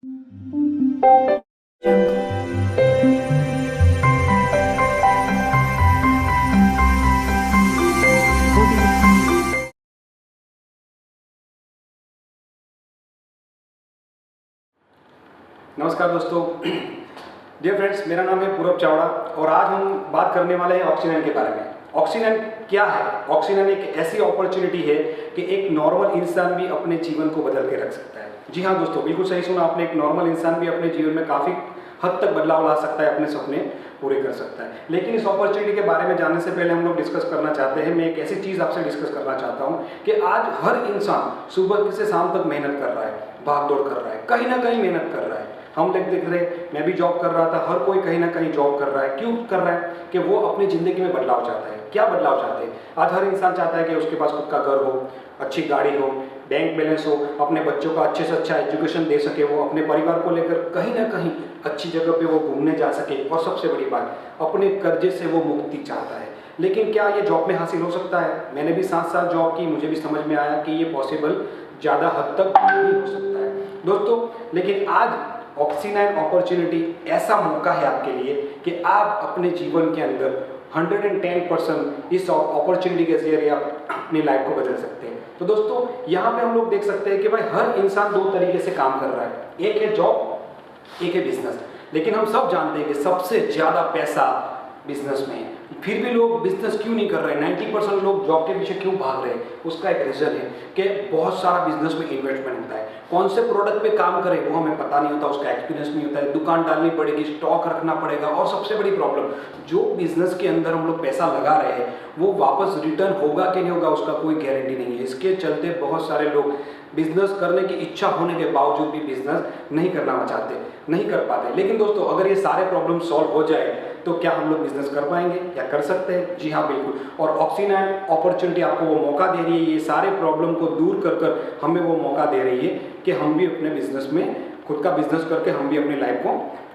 नमस्कार दोस्तों, dear friends, मेरा नाम है पूरब चावड़ा और आज हम बात करने वाले हैं ऑक्सीजन के बारे में। ऑक्सीजन क्या है? ऑक्सीजन एक ऐसी अपॉर्चुनिटी है कि एक नॉर्मल इंसान भी अपने जीवन को बदल के रख सकता है। जी हाँ दोस्तों, बिल्कुल सही सुना आपने। एक नॉर्मल इंसान भी अपने जीवन में काफ़ी हद तक बदलाव ला सकता है, अपने सपने पूरे कर सकता है। लेकिन इस अपॉर्चुनिटी के बारे में जानने से पहले हम लोग डिस्कस करना चाहते हैं, मैं एक ऐसी चीज़ आपसे डिस्कस करना चाहता हूँ कि आज हर इंसान सुबह से शाम तक मेहनत कर रहा है, भाग दौड़ कर रहा है, कहीं ना कहीं मेहनत कर रहा है। हम लोग देख रहे, मैं भी जॉब कर रहा था, हर कोई कहीं ना कहीं जॉब कर रहा है। क्यों कर रहा है? कि वो अपनी ज़िंदगी में बदलाव चाहता है। क्या बदलाव चाहते हैं? आज हर इंसान चाहता है कि उसके पास खुद का घर हो, अच्छी गाड़ी हो, बैंक बैलेंस हो, अपने बच्चों का अच्छे से अच्छा एजुकेशन दे सके, वो अपने परिवार को लेकर कहीं ना कहीं अच्छी जगह पे वो घूमने जा सके, और सबसे बड़ी बात, अपने कर्जे से वो मुक्ति चाहता है। लेकिन क्या ये जॉब में हासिल हो सकता है? मैंने भी 7 साल जॉब की, मुझे भी समझ में आया कि ये पॉसिबल ज़्यादा हद तक नहीं हो सकता है दोस्तों। लेकिन आज ऑक्सीजन अपॉर्चुनिटी ऐसा मौका है आपके लिए कि आप अपने जीवन के अंदर 110% इस अपॉर्चुनिटी के जरिए आप अपनी लाइफ को बदल सकते हैं। तो दोस्तों, यहाँ पे हम लोग देख सकते हैं कि भाई हर इंसान 2 तरीके से काम कर रहा है, एक है जॉब, एक है बिजनेस। लेकिन हम सब जानते हैं कि सबसे ज़्यादा पैसा बिजनेस में है। फिर भी लोग बिजनेस क्यों नहीं कर रहे? 90% लोग जॉब के पीछे क्यों भाग रहे हैं? उसका एक रीज़न है कि बहुत सारा बिजनेस में इन्वेस्टमेंट होता है। कौन से प्रोडक्ट पे काम करें वो हमें पता नहीं होता, उसका एक्सपीरियंस नहीं होता है, दुकान डालनी पड़ेगी, स्टॉक रखना पड़ेगा, और सबसे बड़ी प्रॉब्लम, जो बिजनेस के अंदर हम लोग पैसा लगा रहे हैं वो वापस रिटर्न होगा कि नहीं होगा उसका कोई गारंटी नहीं है। इसके चलते बहुत सारे लोग बिजनेस करने की इच्छा होने के बावजूद भी बिजनेस नहीं करना चाहते, नहीं कर पाते। लेकिन दोस्तों, अगर ये सारे प्रॉब्लम सॉल्व हो जाए तो क्या हम लोग बिजनेस कर पाएंगे? या कर सकते हैं? जी हाँ, बिल्कुल। और ऑक्सीजन अपॉर्चुनिटी आपको वो मौका दे रही है, ये सारे प्रॉब्लम को दूर कर कर हमें वो मौका दे रही है कि हम भी अपने बिजनेस में खुद का बिजनेस करके हम भी अपनी लाइफ को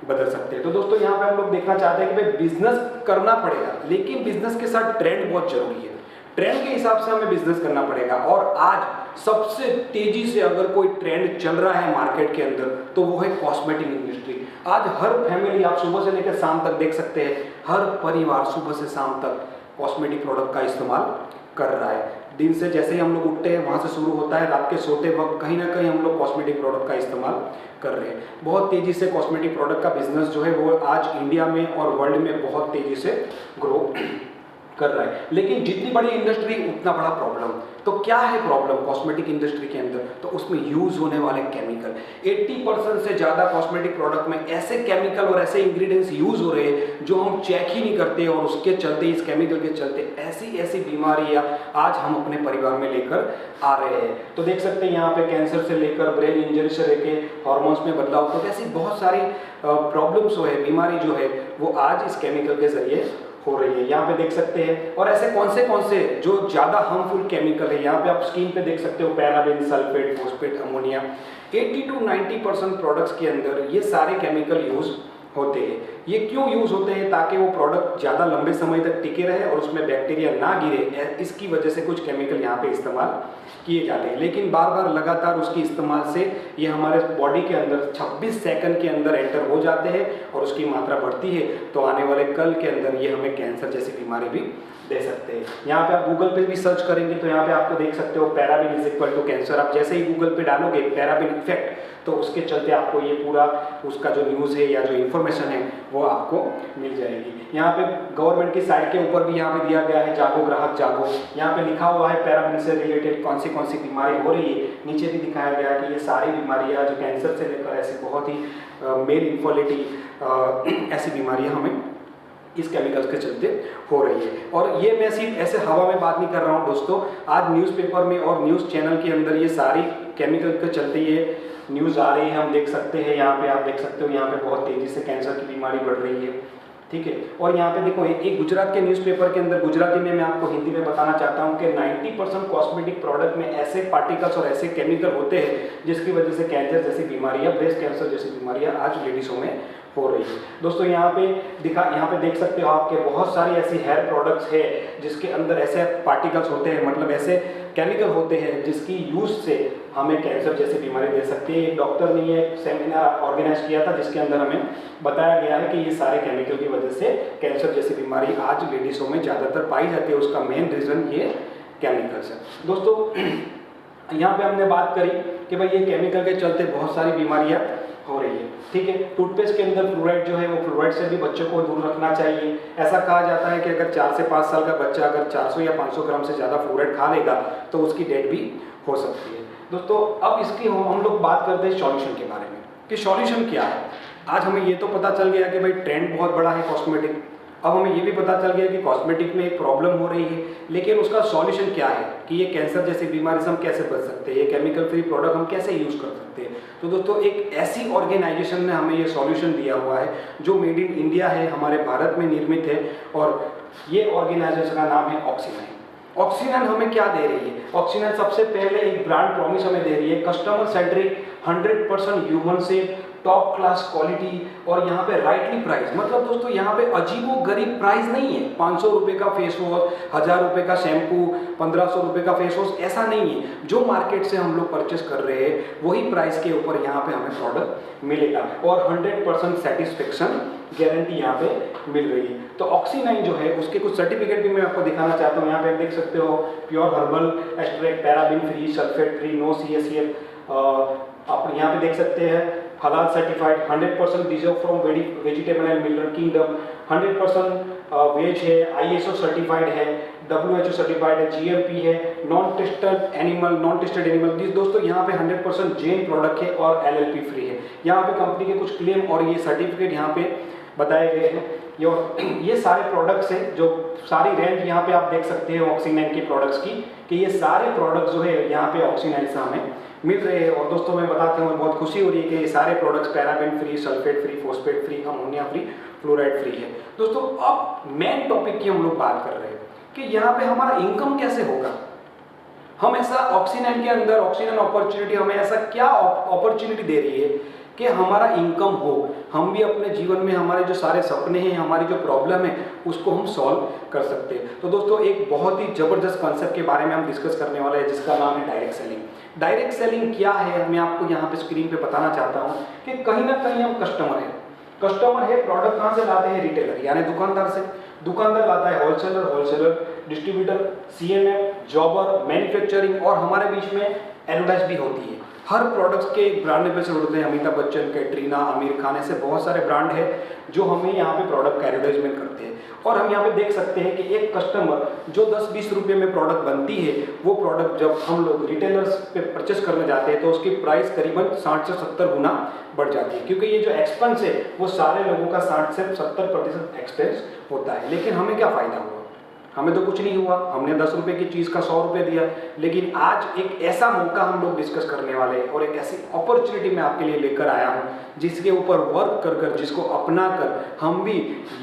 बदल सकते हैं। तो दोस्तों, यहाँ पे हम लोग देखना चाहते हैं कि भाई बिजनेस करना पड़ेगा, लेकिन बिजनेस के साथ ट्रेंड बहुत जरूरी है। ट्रेंड के हिसाब से हमें बिजनेस करना पड़ेगा। और आज सबसे तेजी से अगर कोई ट्रेंड चल रहा है मार्केट के अंदर तो वो है कॉस्मेटिक इंडस्ट्री। आज हर फैमिली, आप सुबह से लेकर शाम तक देख सकते हैं, हर परिवार सुबह से शाम तक कॉस्मेटिक प्रोडक्ट का इस्तेमाल कर रहा है। दिन से जैसे ही हम लोग उठते हैं वहाँ से शुरू होता है, रात के सोते वक्त कहीं ना कहीं हम लोग कॉस्मेटिक प्रोडक्ट का इस्तेमाल कर रहे हैं। बहुत तेज़ी से कॉस्मेटिक प्रोडक्ट का बिजनेस जो है वो आज इंडिया में और वर्ल्ड में बहुत तेज़ी से ग्रो कर रहा है। लेकिन जितनी बड़ी इंडस्ट्री उतना बड़ा प्रॉब्लम। तो क्या है प्रॉब्लम कॉस्मेटिक इंडस्ट्री के अंदर? तो उसमें यूज होने वाले केमिकल, 80% से ज़्यादा कॉस्मेटिक प्रोडक्ट में ऐसे केमिकल और ऐसे इंग्रेडिएंट्स यूज हो रहे हैं जो हम चेक ही नहीं करते, और उसके चलते, इस केमिकल के चलते ऐसी ऐसी बीमारियां आज हम अपने परिवार में लेकर आ रहे हैं। तो देख सकते हैं यहाँ पे कैंसर से लेकर ब्रेन इंजरी से लेकर हार्मोन्स में बदलाव, तो ऐसी बहुत सारी प्रॉब्लम्स जो है, बीमारी जो है वो आज इस केमिकल के जरिए हो रही है। यहाँ पे देख सकते हैं। और ऐसे कौन से जो ज़्यादा हार्मफुल केमिकल है, यहाँ पे आप स्क्रीन पे देख सकते हो, paraben, sulphate, phosphate, ammonia. 80 to 90% products के अंदर ये सारे केमिकल यूज होते हैं। ये क्यों यूज होते हैं? ताकि वो प्रोडक्ट ज़्यादा लंबे समय तक टिके रहे और उसमें बैक्टीरिया ना गिरे, इसकी वजह से कुछ केमिकल यहाँ पे इस्तेमाल किए जाते हैं। लेकिन बार बार लगातार उसकी इस्तेमाल से ये हमारे बॉडी के अंदर 26 सेकंड के अंदर एंटर हो जाते हैं और उसकी मात्रा बढ़ती है, तो आने वाले कल के अंदर ये हमें कैंसर जैसी बीमारी भी दे सकते हैं। यहाँ पे आप गूगल पे भी सर्च करेंगे तो यहाँ पे आपको देख सकते हो paraben is equal to cancer. आप जैसे ही गूगल पे डालोगे पैराबेन इफेक्ट, तो उसके चलते आपको ये पूरा उसका जो न्यूज़ है या जो इन्फॉर्मेशन है वो आपको मिल जाएगी। यहाँ पे गवर्नमेंट की साइट के ऊपर भी यहाँ पे दिया गया है, जागो ग्राहक जागो। यहाँ पे लिखा हुआ है पैराबेन से रिलेटेड कौन सी बीमारी हो रही है। नीचे भी दिखाया गया है कि ये सारी बीमारियाँ जो कैंसर से लेकर ऐसी बहुत ही मेल इनफर्टिलिटी ऐसी बीमारियाँ हमें इस केमिकल्स के चलते हो रही है। और ये मैं सिर्फ ऐसे हवा में बात नहीं कर रहा हूँ दोस्तों, आज न्यूज़पेपर में और न्यूज़ चैनल के अंदर ये सारी केमिकल के चलते ये न्यूज़ आ रही है, हम देख सकते हैं। यहाँ पे आप देख सकते हो, यहाँ पे बहुत तेज़ी से कैंसर की बीमारी बढ़ रही है, ठीक है। और यहाँ पे देखो एक गुजरात के न्यूज़पेपर के अंदर, गुजराती में मैं आपको हिंदी में बताना चाहता हूँ कि 90% कॉस्मेटिक प्रोडक्ट में ऐसे पार्टिकल्स और ऐसे केमिकल होते हैं जिसकी वजह से कैंसर जैसी बीमारियाँ, ब्रेस्ट कैंसर जैसी बीमारियाँ आज लेडीज़ों में हो रही है। दोस्तों यहाँ पे देख सकते हो आपके बहुत सारी ऐसी हेयर प्रोडक्ट्स है जिसके अंदर ऐसे पार्टिकल्स होते हैं, मतलब ऐसे केमिकल होते हैं जिसकी यूज से हमें कैंसर जैसी बीमारी दे सकती है। एक डॉक्टर ने ये सेमिनार ऑर्गेनाइज किया था जिसके अंदर हमें बताया गया है कि ये सारे केमिकल की वजह से कैंसर जैसी बीमारी आज लेडीज़ों में ज़्यादातर पाई जाती है। उसका मेन रीज़न ये केमिकल्स है। दोस्तों यहाँ पे हमने बात करी कि भाई ये केमिकल के चलते बहुत सारी बीमारियाँ हो रही है, ठीक है। टूथपेस्ट के अंदर फ्लोराइड जो है वो फ्लोराइड से भी बच्चों को दूर रखना चाहिए। ऐसा कहा जाता है कि अगर 4 से 5 साल का बच्चा अगर 400 या 500 ग्राम से ज़्यादा फ्लोराइड खा लेगा तो उसकी डेथ भी हो सकती है। दोस्तों अब इसकी हम लोग बात करते हैं सॉल्यूशन के बारे में कि सॉल्यूशन क्या है। आज हमें ये तो पता चल गया कि भाई ट्रेंड बहुत बड़ा है कॉस्मेटिक। अब हमें ये भी पता चल गया कि कॉस्मेटिक में एक प्रॉब्लम हो रही है, लेकिन उसका सॉल्यूशन क्या है कि ये कैंसर जैसी बीमारी से हम कैसे बच सकते हैं, ये केमिकल फ्री प्रोडक्ट हम कैसे यूज़ कर सकते हैं। तो दोस्तों एक ऐसी ऑर्गेनाइजेशन ने हमें ये सॉल्यूशन दिया हुआ है जो मेड इन इंडिया है, हमारे भारत में निर्मित है, और ये ऑर्गेनाइजेशन का नाम है ऑक्सीनाइन। ऑक्सीनाइन हमें क्या दे रही है? ऑक्सीनाइन सबसे पहले एक ब्रांड प्रॉमिस हमें दे रही है, customer centric, 100% human safe, top class quality, और यहाँ पे राइटली प्राइस। मतलब दोस्तों यहाँ पे अजीबो गरीब प्राइस नहीं है। 500 रुपये का फेस वॉश, 1000 रुपये का शैम्पू, 1500 रुपये का फेस वॉश, ऐसा नहीं है। जो मार्केट से हम लोग परचेस कर रहे हैं वही प्राइस के ऊपर यहाँ पे हमें प्रोडक्ट मिलेगा, और 100% सेटिस्फेक्शन गारंटी यहाँ पे मिल रही है। तो ऑक्सीनाइन जो है उसके कुछ सर्टिफिकेट भी मैं आपको दिखाना चाहता हूँ। यहाँ पे आप देख सकते हो, pure herbal extract, paraben free, sulphate free, no CSCF। आप यहाँ पे देख सकते हैं हलाल सर्टिफाइड, 100% डिजर्व from vegetable and mineral kingdom, 100% veg है, ISO सर्टिफाइड है, WHO सर्टिफाइड है, GMP है, नॉन टेस्टेड एनिमल। दोस्तों यहाँ पे 100% जैन प्रोडक्ट है और LLP फ्री है। यहाँ पे कंपनी के कुछ क्लेम और ये सर्टिफिकेट यहाँ पे बताए गए हैं। ये सारे प्रोडक्ट्स हैं, जो सारी रेंज यहाँ पे आप देख सकते हो ऑक्सीनाइन के प्रोडक्ट्स की, कि ये सारे प्रोडक्ट्स जो है यहाँ पे ऑक्सीनाइन से हमें मिल रहे हैं। और दोस्तों मैं बताते हूँ बहुत खुशी हो रही है कि ये सारे products paraben free, sulphate free, phosphate free, ammonia free, fluoride free है। दोस्तों अब मेन टॉपिक की हम लोग बात कर रहे हैं कि यहाँ पे हमारा इनकम कैसे होगा। हम ऐसा ऑक्सीनाइन के अंदर, ऑक्सीनाइन अपॉर्चुनिटी हमें ऐसा क्या अपॉर्चुनिटी दे रही है कि हमारा इनकम हो, हम भी अपने जीवन में हमारे जो सारे सपने हैं, हमारी जो प्रॉब्लम है उसको हम सॉल्व कर सकते हैं। तो दोस्तों एक बहुत ही जबरदस्त कॉन्सेप्ट के बारे में हम डिस्कस करने वाले हैं जिसका नाम है डायरेक्ट सेलिंग। डायरेक्ट सेलिंग क्या है मैं आपको यहाँ पे स्क्रीन पे बताना चाहता हूँ कि कहीं ना कहीं हम कस्टमर है, प्रोडक्ट कहाँ से लाते हैं? रिटेलर यानी दुकानदार से। दुकानदार लाता है होलसेलर, डिस्ट्रीब्यूटर, CMF, जॉबर, मैन्युफैक्चरिंग, और हमारे बीच में एडवर्टाइज भी होती है। हर प्रोडक्ट्स के एक ब्रांड पे से उड़ते हैं, अमिताभ बच्चन, कैटरीना, आमिर खान, ऐसे बहुत सारे ब्रांड है जो हमें यहाँ पे प्रोडक्ट का एडवर्टाइजमेंट करते हैं। और हम यहाँ पे देख सकते हैं कि एक कस्टमर जो 10-20 रुपये में प्रोडक्ट बनती है, वो प्रोडक्ट जब हम लोग रिटेलर्स पे परचेस करने जाते हैं तो उसकी प्राइस करीबन 60 से 70 गुना बढ़ जाती है, क्योंकि ये जो एक्सपेंस है वो सारे लोगों का 60 से 70% एक्सपेंस होता है। लेकिन हमें क्या फ़ायदा हुआ? हमें तो कुछ नहीं हुआ, हमने 10 रुपये की चीज़ का 100 रुपये दिया। लेकिन आज एक ऐसा मौका हम लोग डिस्कस करने वाले हैं और एक ऐसी अपॉर्चुनिटी मैं आपके लिए लेकर आया हूँ जिसके ऊपर वर्क कर जिसको अपना कर हम भी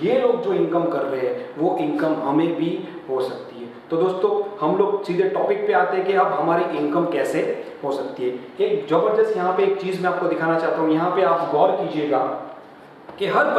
ये लोग जो इनकम कर रहे हैं वो इनकम हमें भी हो सकती है। तो दोस्तों हम लोग सीधे टॉपिक पे आते हैं कि अब हमारी इनकम कैसे हो सकती है। एक ज़बरदस्त यहाँ पे एक चीज़ मैं आपको दिखाना चाहता हूँ। यहाँ पे आप गौर कीजिएगा कि हर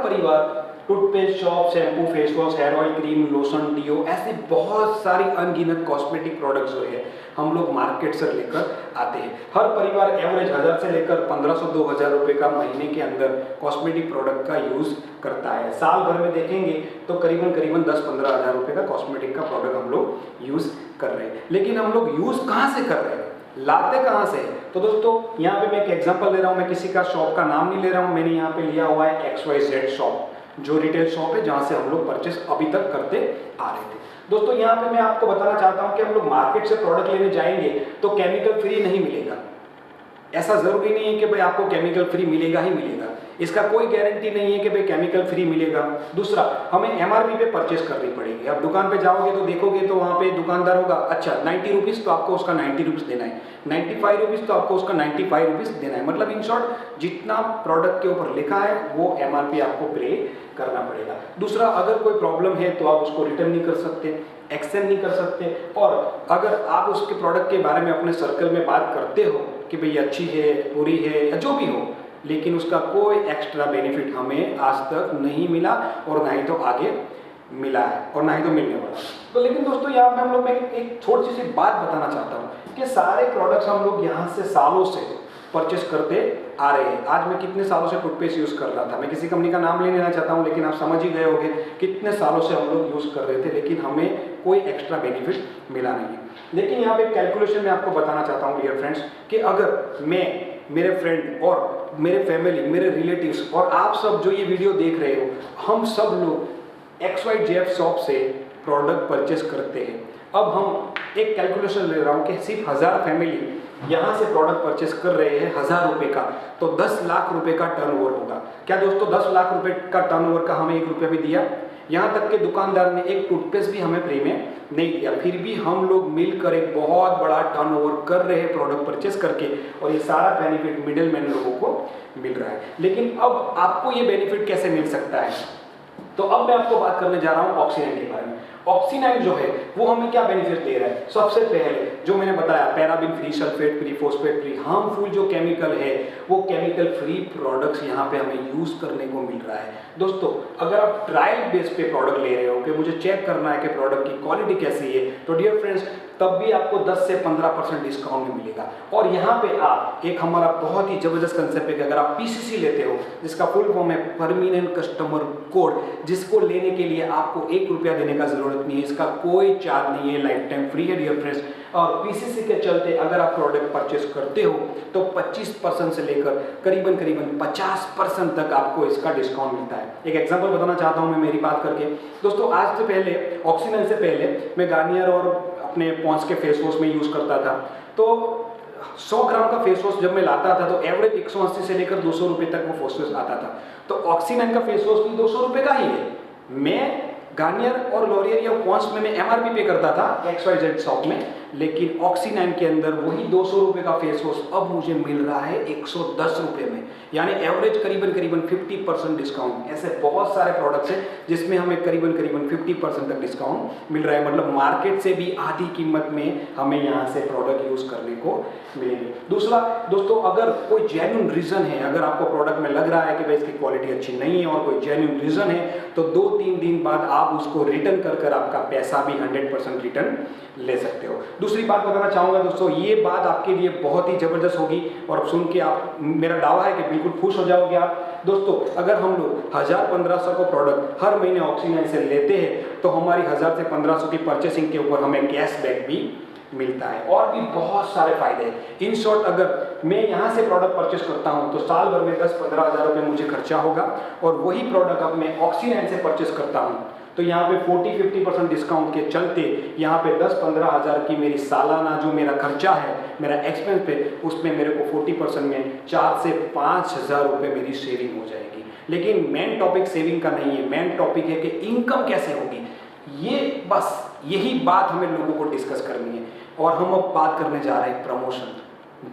परिवार toothpaste, soap, shampoo, face wash, hair oil, cream, lotion, deo, ऐसे बहुत सारी अनगिनत कॉस्मेटिक प्रोडक्ट्स जो है हम लोग मार्केट से लेकर आते हैं। हर परिवार एवरेज 1000 से लेकर 1500-2000 रुपये का महीने के अंदर कॉस्मेटिक प्रोडक्ट का यूज़ करता है। साल भर में देखेंगे तो करीबन 10-15 हज़ार रुपये का कॉस्मेटिक का प्रोडक्ट हम लोग यूज़ कर रहे हैं। लेकिन हम लोग यूज़ कहाँ से कर रहे हैं, लाते कहाँ से? तो दोस्तों यहाँ पे मैं एक एग्जांपल ले रहा हूँ, मैं किसी का शॉप का नाम नहीं ले रहा हूँ, मैंने यहाँ पे लिया हुआ है XYZ शॉप, जो रिटेल शॉप है जहाँ से हम लोग परचेस अभी तक करते आ रहे थे। दोस्तों यहाँ पे मैं आपको बताना चाहता हूँ कि हम लोग मार्केट से प्रोडक्ट लेने जाएंगे तो केमिकल फ्री नहीं मिलेगा। ऐसा ज़रूरी नहीं है कि भाई आपको केमिकल फ्री मिलेगा ही मिलेगा, इसका कोई गारंटी नहीं है कि भाई केमिकल फ्री मिलेगा। दूसरा, हमें MRP पे परचेस करनी पड़ेगी। अब दुकान पे जाओगे तो देखोगे तो वहाँ पे दुकानदार होगा, अच्छा 90 रुपीज़ तो आपको उसका 90 रुपीज़ देना है, 95 रुपीज़ तो आपको उसका 95 रुपीज़ देना है। मतलब इन शॉर्ट जितना प्रोडक्ट के ऊपर लिखा है वो MRP आपको पे करना पड़ेगा। दूसरा, अगर कोई प्रॉब्लम है तो आप उसको रिटर्न नहीं कर सकते, एक्सचेंज नहीं कर सकते, और अगर आप उसके प्रोडक्ट के बारे में अपने सर्कल में बात करते हो कि भाई अच्छी है, बुरी है या जो भी हो, लेकिन उसका कोई एक्स्ट्रा बेनिफिट हमें आज तक नहीं मिला और ना ही तो आगे मिला है और ना ही तो मिलने वाला। तो लेकिन दोस्तों यहाँ पे हम लोग, मैं एक छोटी सी बात बताना चाहता हूँ कि सारे प्रोडक्ट्स हम लोग यहाँ से सालों से परचेस करते आ रहे हैं। आज मैं कितने सालों से टूथपेस्ट यूज़ कर रहा था, मैं किसी कंपनी का नाम नहीं लेना चाहता हूँ, लेकिन आप समझ ही गए होंगे कितने सालों से हम लोग यूज़ कर रहे थे, लेकिन हमें कोई एक्स्ट्रा बेनिफिट मिला नहीं है। लेकिन यहाँ पे कैलकुलेशन में आपको बताना चाहता हूँ डियर फ्रेंड्स कि अगर मैं, मेरे फ्रेंड और मेरे फैमिली, मेरे रिलेटिव्स और आप सब जो ये वीडियो देख रहे हो, हम सब लोग XYZ शॉप से प्रोडक्ट परचेस करते हैं। अब हम एक कैलकुलेशन ले रहा हूँ कि सिर्फ 1000 फैमिली यहाँ से प्रोडक्ट परचेस कर रहे हैं 1000 रुपये का, तो 10 लाख रुपए का टर्नओवर होगा। क्या दोस्तों 10 लाख रुपए का टर्नओवर का हमें 1 रुपया भी दिया? यहाँ तक के दुकानदार ने एक टूथपेस्ट भी हमें फ्री में नहीं दिया, फिर भी हम लोग मिलकर एक बहुत बड़ा टर्नओवर कर रहे हैं प्रोडक्ट परचेस करके, और ये सारा बेनिफिट मिडिल मैन लोगों को मिल रहा है। लेकिन अब आपको ये बेनिफिट कैसे मिल सकता है? तो अब मैं आपको बात करने जा रहा हूँ ऑक्सीजन के बारे में। ऑक्सीनाइन जो है वो हमें क्या बेनिफिट दे रहा है? सबसे पहले जो मैंने बताया, paraben free, sulphate free, phosphate free, harmful जो केमिकल है वो केमिकल फ्री प्रोडक्ट्स यहाँ पे हमें यूज करने को मिल रहा है। दोस्तों अगर आप ट्रायल बेस पे प्रोडक्ट ले रहे हो कि मुझे चेक करना है कि प्रोडक्ट की क्वालिटी कैसी है, तो डियर फ्रेंड्स तब भी आपको 10 से 15% डिस्काउंट में मिलेगा। और यहाँ पे आप एक हमारा बहुत ही जबरदस्त कंसेप्ट है कि अगर आप PCC लेते हो, जिसका फुल फॉर्म है परमानेंट कस्टमर कोड, जिसको लेने के लिए आपको 1 रुपया देने का जरूरत नहीं है, इसका कोई चार्ज नहीं है, लाइफ टाइम फ्री है डियर फ्रेंड्स। और PCC के चलते अगर आप प्रोडक्ट परचेस करते हो तो 25% से लेकर करीबन 50% तक आपको इसका डिस्काउंट मिलता है। एक एग्जांपल बताना चाहता हूं मैं मेरी बात करके। दोस्तों आज से पहले, ऑक्सीजन से पहले मैं गार्नियर और अपने पॉन्ड्स के फेस वॉश में यूज करता था, तो 100 ग्राम का फेस वॉश जब मैं लाता था तो एवरेज 180 से लेकर 200 रुपए तक वो फेस वॉश आता था। तो ऑक्सीजन का फेस वॉश भी 200 रुपए का ही है। मैं गार्नियर और लॉरियल या पॉन्ड्स में मैं MRP पे करता था XYZ शॉप में, लेकिन ऑक्सीनाइन के अंदर वही 200 रुपए का फेस वॉश अब मुझे मिल रहा है 110 रुपए में, यानी एवरेज करीबन 50% डिस्काउंट। ऐसे बहुत सारे प्रोडक्ट्स हैं जिसमें हमें करीबन 50% तक डिस्काउंट मिल रहा है, मतलब मार्केट से भी आधी कीमत में हमें यहाँ से प्रोडक्ट यूज करने को मिलेंगे। दूसरा दोस्तों, अगर कोई जेन्युइन रीजन है, अगर आपको प्रोडक्ट में लग रहा है कि भाई इसकी क्वालिटी अच्छी नहीं है और कोई जेन्युइन रीजन है, तो 2-3 दिन बाद आप उसको रिटर्न कर आपका पैसा भी 100% रिटर्न ले सकते हो। दूसरी बात बताना चाहूंगा दोस्तों, ये बात आपके लिए बहुत ही जबरदस्त होगी और सुन के आप, मेरा दावा है कि बिल्कुल खुश हो जाओगे आप। दोस्तों अगर हम लोग 1000-1500 को प्रोडक्ट हर महीने ऑक्सीजन से लेते हैं तो हमारी 1000 से 1500 की परचेसिंग के ऊपर हमें कैशबैक भी मिलता है और भी बहुत सारे फायदे हैं। इन शॉर्ट, अगर मैं यहाँ से प्रोडक्ट परचेस करता हूँ तो साल भर में 10-15 हज़ार रुपये मुझे खर्चा होगा, और वही प्रोडक्ट अब मैं ऑक्सीजन से परचेस करता हूँ तो यहाँ पे 40-50% डिस्काउंट के चलते यहाँ पे 10-15 हज़ार की मेरी सालाना जो मेरा खर्चा है, मेरा एक्सपेंस पे, उसमें मेरे को 40% में 4 से 5 हज़ार रुपये मेरी सेविंग हो जाएगी। लेकिन मेन टॉपिक सेविंग का नहीं है, मेन टॉपिक है कि इनकम कैसे होगी। ये बस यही बात हमें लोगों को डिस्कस करनी है। और हम अब बात करने जा रहे हैं प्रमोशन,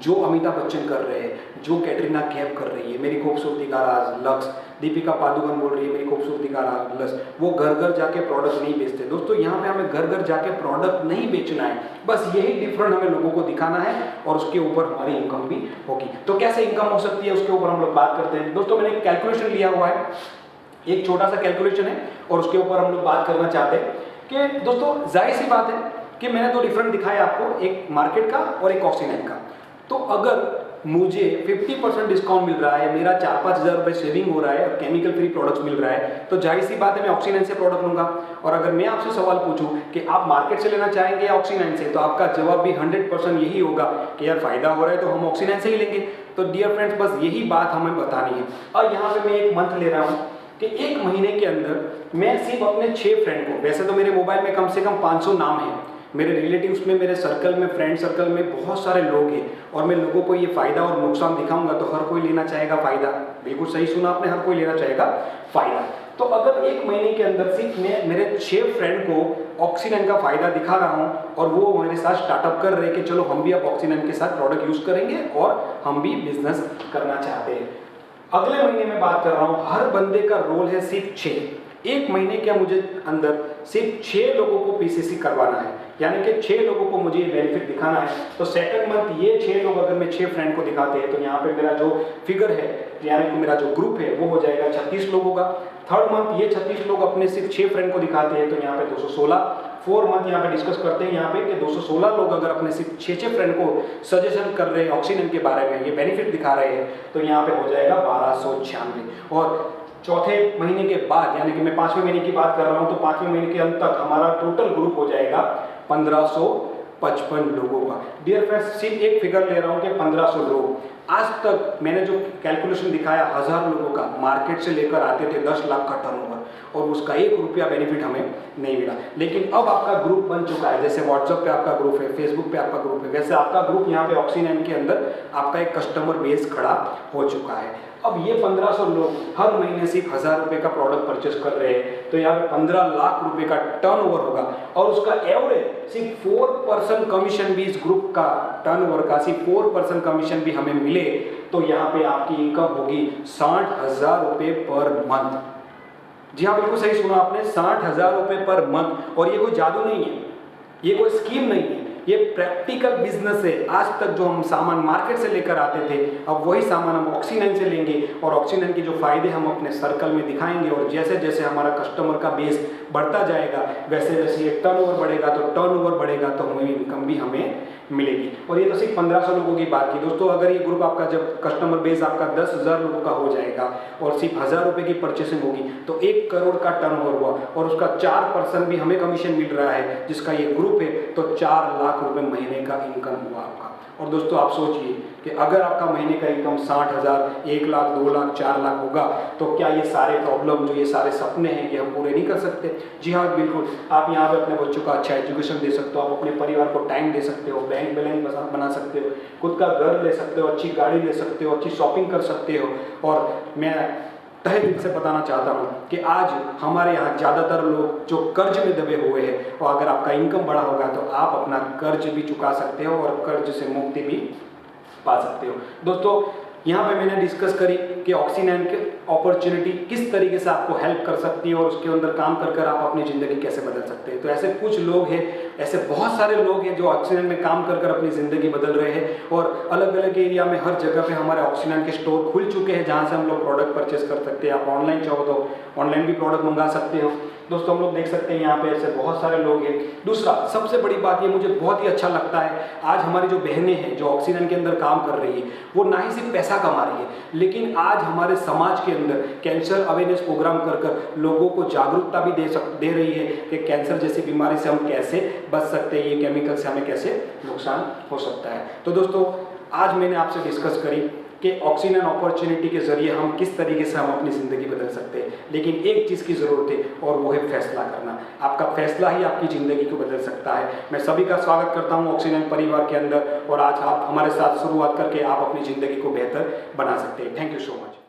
जो अमिताभ बच्चन कर रहे हैं, जो कैटरीना कैफ कर रही है, मेरी खूबसूरती का राज लक्स, दीपिका पादुकोण बोल रही है मेरी खूबसूरती का राज लक्स, वो घर घर जाके प्रोडक्ट नहीं बेचते। दोस्तों यहाँ पे हमें घर घर जाके प्रोडक्ट नहीं बेचना है, बस यही डिफरेंट हमें लोगों को दिखाना है और उसके ऊपर हमारी इनकम भी होगी। तो कैसे इनकम हो सकती है उसके ऊपर हम लोग बात करते हैं। दोस्तों मैंने एक कैलकुलेशन लिया हुआ है, एक छोटा सा कैलकुलेशन है और उसके ऊपर हम लोग बात करना चाहते हैं कि दोस्तों जाहिर सी बात है कि मैंने दो डिफरेंट दिखाया आपको, एक मार्केट का और एक ऑक्सीजन का। तो अगर मुझे 50% डिस्काउंट मिल रहा है, मेरा 4-5 हज़ार रुपये सेविंग हो रहा है और केमिकल फ्री प्रोडक्ट्स मिल रहा है, तो जाहिर सी बात है मैं ऑक्सीजन से प्रोडक्ट लूंगा। और अगर मैं आपसे सवाल पूछूं कि आप मार्केट से लेना चाहेंगे या ऑक्सीजन से, तो आपका जवाब भी 100% यही होगा कि यार फायदा हो रहा है तो हम ऑक्सीजन से ही लेंगे। तो डियर फ्रेंड्स बस यही बात हमें बतानी है। और यहाँ पे मैं एक मंथ ले रहा हूँ कि 1 महीने के अंदर मैं सिर्फ अपने 6 फ्रेंड को, वैसे तो मेरे मोबाइल में कम से कम 500 नाम है, मेरे रिलेटिव्स में, मेरे सर्कल में, फ्रेंड सर्कल में बहुत सारे लोग हैं, और मैं लोगों को ये फायदा और नुकसान दिखाऊंगा तो हर कोई लेना चाहेगा फायदा। बिल्कुल सही सुना आपने, हर कोई लेना चाहेगा फायदा। तो अगर 1 महीने के अंदर सिर्फ मैं मेरे 6 फ्रेंड को ऑक्सीजन का फायदा दिखा रहा हूँ और वो मेरे साथ स्टार्टअप कर रहे हैं कि चलो हम भी अब ऑक्सीजन के साथ प्रोडक्ट यूज करेंगे और हम भी बिजनेस करना चाहते हैं। अगले महीने में बात कर रहा हूँ, हर बंदे का रोल है सिर्फ 6। 1 महीने के मुझे अंदर सिर्फ 6 लोगों को PCC करवाना है। यानी कि 6 लोगों को मुझे ये बेनिफिट दिखाना है। तो सेकंड मंथ ये 6 लोग अगर मैं 6 फ्रेंड को दिखाते हैं तो यहाँ पे मेरा जो फिगर है, यानी कि मेरा जो ग्रुप है वो हो जाएगा 36 लोगों का। थर्ड मंथ ये 36 लोग अपने सिर्फ 6 फ्रेंड को दिखाते हैं तो यहाँ पे 216। फोर्थ मंथ यहाँ पे डिस्कस करते हैं यहाँ पे कि 216 लोग अगर अपने सिर्फ 6 फ्रेंड को सजेशन कर रहे हैं ऑक्सीजन के बारे में, ये बेनिफिट दिखा रहे हैं, तो यहाँ पे हो जाएगा 1296। और चौथे महीने के बाद, यानी कि मैं 5वें महीने की बात कर रहा हूँ, तो 5वें महीने के अंत तक हमारा टोटल ग्रुप हो जाएगा 1555 लोगों का। डियर फ्रेंड्स, सिर्फ एक फिगर ले रहा हूँ कि 1500 लोग। आज तक मैंने जो कैलकुलेशन दिखाया 1000 लोगों का, मार्केट से लेकर आते थे 10 लाख का टर्नओवर, और उसका 1 रुपया बेनिफिट हमें नहीं मिला। लेकिन अब आपका ग्रुप बन चुका है, जैसे व्हाट्सएप पे आपका ग्रुप है, फेसबुक पे आपका ग्रुप है, वैसे आपका ग्रुप यहाँ पे ऑक्सीजन के अंदर आपका एक कस्टमर बेस खड़ा हो चुका है। अब ये 1500 लोग हर महीने सिर्फ 1000 रुपये का प्रोडक्ट परचेस कर रहे हैं, तो यहाँ पे 15 लाख रुपए का टर्नओवर होगा, और उसका एवरेज सिर्फ 4% कमीशन भी, इस ग्रुप का टर्नओवर का सिर्फ 4% कमीशन भी हमें मिले, तो यहाँ पे आपकी इनकम होगी 60,000 रुपये पर मंथ। जी हाँ, बिल्कुल सही सुना आपने, 60,000 रुपये पर मंथ। और ये कोई जादू नहीं है, ये कोई स्कीम नहीं है, ये प्रैक्टिकल बिजनेस है। आज तक जो हम सामान मार्केट से लेकर आते थे, अब वही सामान हम ऑक्सीजन से लेंगे, और ऑक्सीजन के जो फायदे हम अपने सर्कल में दिखाएंगे, और जैसे जैसे हमारा कस्टमर का बेस बढ़ता जाएगा, वैसे वैसे ये टर्नओवर बढ़ेगा, तो टर्नओवर बढ़ेगा तो हमें इनकम भी हमें मिलेगी। और ये तो सिर्फ 1500 लोगों की बात की दोस्तों। अगर ये ग्रुप आपका, जब कस्टमर बेस आपका 10,000 लोगों का हो जाएगा और सिर्फ 1000 रुपये की परचेसिंग होगी, तो 1 करोड़ का टर्नओवर हुआ, और उसका 4% भी हमें कमीशन मिल रहा है, जिसका ये ग्रुप है, तो 4 लाख रुपए महीने का इनकम हुआ आपका। और दोस्तों आप सोचिए कि अगर आपका महीने का इनकम 60,000, 1 लाख, 2 लाख, 4 लाख होगा, तो क्या ये सारे प्रॉब्लम, जो ये सारे सपने हैं, ये हम पूरे नहीं कर सकते? जी हाँ, बिल्कुल। आप यहाँ पे अपने बच्चों का अच्छा एजुकेशन दे सकते हो, आप अपने परिवार को टाइम दे सकते हो, बैंक बैलेंस बना सकते हो, खुद का घर ले सकते हो, अच्छी गाड़ी ले सकते हो, अच्छी शॉपिंग कर सकते हो। और मैं तहे दिल से बताना चाहता हूँ कि आज हमारे यहाँ ज़्यादातर लोग जो कर्ज में दबे हुए हैं, और अगर आपका इनकम बड़ा होगा तो आप अपना कर्ज भी चुका सकते हो और कर्ज से मुक्ति भी पा सकते हो। दोस्तों, यहाँ पे मैंने डिस्कस करी कि ऑक्सीजन की अपॉर्चुनिटी किस तरीके से आपको हेल्प कर सकती है, और उसके अंदर काम कर कर आप अपनी ज़िंदगी कैसे बदल सकते हैं। तो ऐसे कुछ लोग हैं, ऐसे बहुत सारे लोग हैं जो ऑक्सीजन में काम कर कर अपनी ज़िंदगी बदल रहे हैं, और अलग अलग एरिया में हर जगह पे हमारे ऑक्सीजन के स्टोर खुल चुके हैं, जहाँ से हम लोग प्रोडक्ट परचेस कर सकते हैं। आप ऑनलाइन चाहो तो ऑनलाइन भी प्रोडक्ट मंगा सकते हो। दोस्तों, हम लोग देख सकते हैं यहाँ पे ऐसे बहुत सारे लोग हैं। दूसरा, सबसे बड़ी बात ये मुझे बहुत ही अच्छा लगता है, आज हमारी जो बहनें हैं जो ऑक्सीजन के अंदर काम कर रही है, वो ना ही सिर्फ पैसा कमा रही है, लेकिन आज हमारे समाज के अंदर कैंसर अवेयरनेस प्रोग्राम कर कर लोगों को जागरूकता भी दे रही है कि कैंसर जैसी बीमारी से हम कैसे बच सकते हैं, ये केमिकल से हमें कैसे नुकसान हो सकता है। तो दोस्तों, आज मैंने आपसे डिस्कस करी कि ऑक्सीजन अपॉर्चुनिटी के जरिए हम किस तरीके से हम अपनी ज़िंदगी बदल सकते हैं, लेकिन एक चीज़ की ज़रूरत है, और वो है फैसला करना। आपका फैसला ही आपकी ज़िंदगी को बदल सकता है। मैं सभी का स्वागत करता हूँ ऑक्सीजन परिवार के अंदर, और आज आप हमारे साथ शुरुआत करके आप अपनी ज़िंदगी को बेहतर बना सकते हैं। Thank you so much.